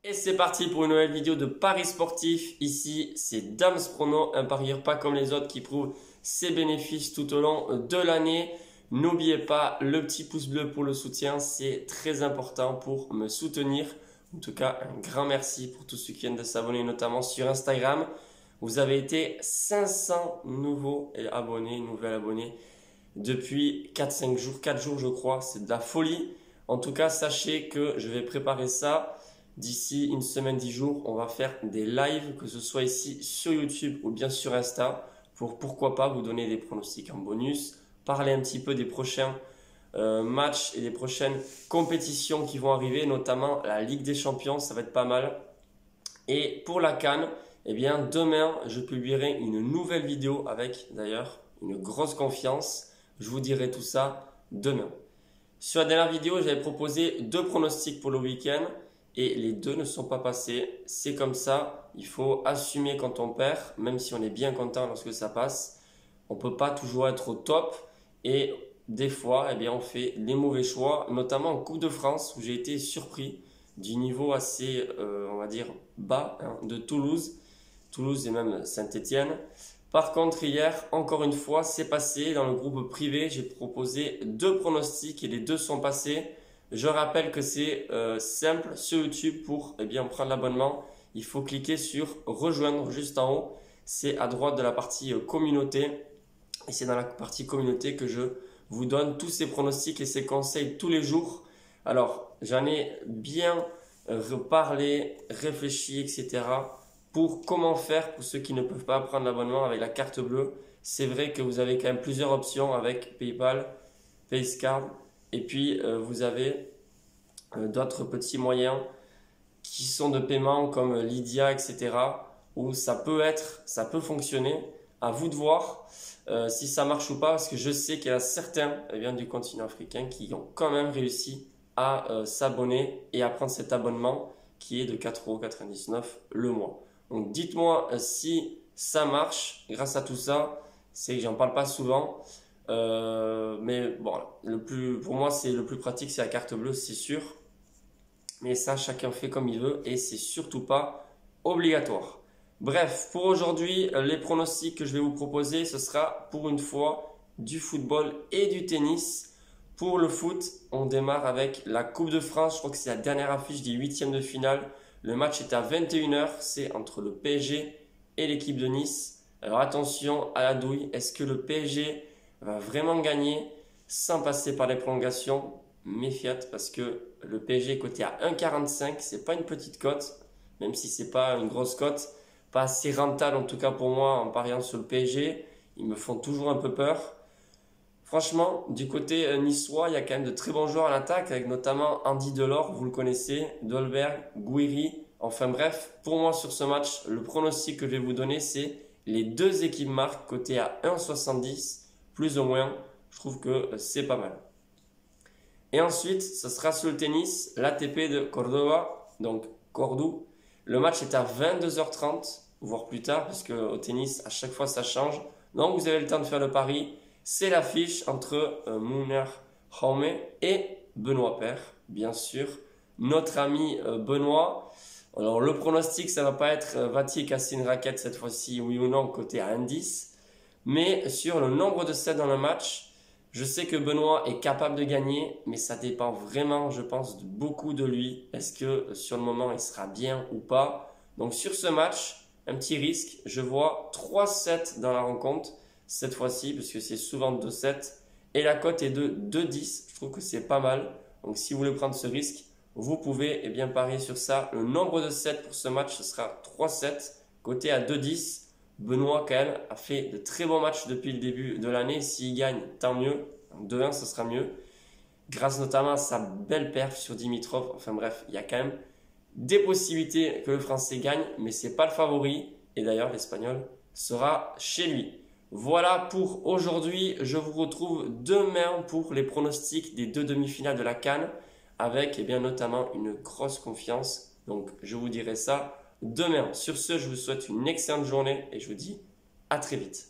Et c'est parti pour une nouvelle vidéo de Paris sportif. Ici, c'est Dams Prono, un parieur pas comme les autres qui prouve ses bénéfices tout au long de l'année. N'oubliez pas le petit pouce bleu pour le soutien, c'est très important pour me soutenir. En tout cas, un grand merci pour tous ceux qui viennent de s'abonner, notamment sur Instagram. Vous avez été 500 nouveaux abonnés, nouvelles abonnés depuis 4-5 jours, 4 jours je crois, c'est de la folie. En tout cas, sachez que je vais préparer ça. D'ici une semaine, 10 jours, on va faire des lives, que ce soit ici sur YouTube ou bien sur Insta, pour pourquoi pas vous donner des pronostics en bonus, parler un petit peu des prochains matchs et des prochaines compétitions qui vont arriver, notamment la Ligue des Champions, ça va être pas mal. Et pour la CAN, eh bien demain, je publierai une nouvelle vidéo avec d'ailleurs une grosse confiance. Je vous dirai tout ça demain. Sur la dernière vidéo, j'avais proposé 2 pronostics pour le week-end. Et les 2 ne sont pas passés. C'est comme ça. Il faut assumer quand on perd, même si on est bien content lorsque ça passe. On ne peut pas toujours être au top. Et des fois, eh bien, on fait les mauvais choix, notamment en Coupe de France, où j'ai été surpris du niveau assez, on va dire, bas de Toulouse. Toulouse et même Saint-Étienne. Par contre, hier, encore une fois, c'est passé. Dans le groupe privé, j'ai proposé 2 pronostics et les 2 sont passés. Je rappelle que c'est simple sur YouTube pour prendre l'abonnement. Il faut cliquer sur rejoindre juste en haut. C'est à droite de la partie communauté. Et c'est dans la partie communauté que je vous donne tous ces pronostics et ces conseils tous les jours. Alors, j'en ai bien reparlé, réfléchi, etc. pour comment faire pour ceux qui ne peuvent pas prendre l'abonnement avec la carte bleue. C'est vrai que vous avez quand même plusieurs options avec PayPal, Payscard. Et puis, vous avez d'autres petits moyens qui sont de paiement comme Lydia, etc. où ça peut fonctionner. À vous de voir si ça marche ou pas, parce que je sais qu'il y a certains du continent africain qui ont quand même réussi à s'abonner et à prendre cet abonnement qui est de 4,99 € le mois. Donc, dites-moi si ça marche grâce à tout ça. C'est que j'en parle pas souvent. Mais bon, pour moi, c'est le plus pratique, c'est la carte bleue, c'est sûr. Mais ça, chacun fait comme il veut et c'est surtout pas obligatoire. Bref, pour aujourd'hui, les pronostics que je vais vous proposer, ce sera pour une fois du football et du tennis. Pour le foot, on démarre avec la Coupe de France. Je crois que c'est la dernière affiche des 8e de finale. Le match est à 21 h. C'est entre le PSG et l'équipe de Nice. Alors attention à la douille. Est-ce que le PSG va vraiment gagner sans passer par les prolongations? Méfiat, parce que le PSG est coté à 1,45, c'est pas une petite cote, même si c'est pas une grosse cote, pas assez rentable en tout cas pour moi en pariant sur le PSG. Ils me font toujours un peu peur. Franchement, du côté niçois, il y a quand même de très bons joueurs à l'attaque, avec notamment Andy Delors, vous le connaissez, Dolberg, Gouiri. Enfin bref, pour moi sur ce match, le pronostic que je vais vous donner, c'est les 2 équipes marquent coté à 1,70, plus ou moins. Je trouve que c'est pas mal. Et ensuite, ce sera sur le tennis, l'ATP de Cordoba, donc Cordoue. Le match est à 22 h 30, voire plus tard, parce qu'au tennis, à chaque fois, ça change. Donc, vous avez le temps de faire le pari. C'est l'affiche entre Mouner Jaume et Benoît Paire, bien sûr. Notre ami Benoît. Alors, le pronostic, ça ne va pas être va-t-il casser une raquette cette fois-ci, oui ou non, côté à 1,10. Mais sur le nombre de sets dans le match, je sais que Benoît est capable de gagner, mais ça dépend vraiment, je pense, beaucoup de lui. Est-ce que sur le moment, il sera bien ou pas? Donc sur ce match, un petit risque. Je vois 3 sets dans la rencontre cette fois-ci, parce que c'est souvent 2 sets. Et la cote est de 2,10. Je trouve que c'est pas mal. Donc si vous voulez prendre ce risque, vous pouvez parier sur ça. Le nombre de sets pour ce match, ce sera 3 sets, coté à 2,10. Benoît, quand même, a fait de très bons matchs depuis le début de l'année. S'il gagne, tant mieux. 2-1, ce sera mieux. Grâce notamment à sa belle perf sur Dimitrov. Enfin bref, il y a quand même des possibilités que le Français gagne, mais ce n'est pas le favori. Et d'ailleurs, l'Espagnol sera chez lui. Voilà pour aujourd'hui. Je vous retrouve demain pour les pronostics des 2 demi-finales de la CAN, avec notamment une grosse confiance. Donc, je vous dirai ça demain. Sur ce, je vous souhaite une excellente journée et je vous dis à très vite.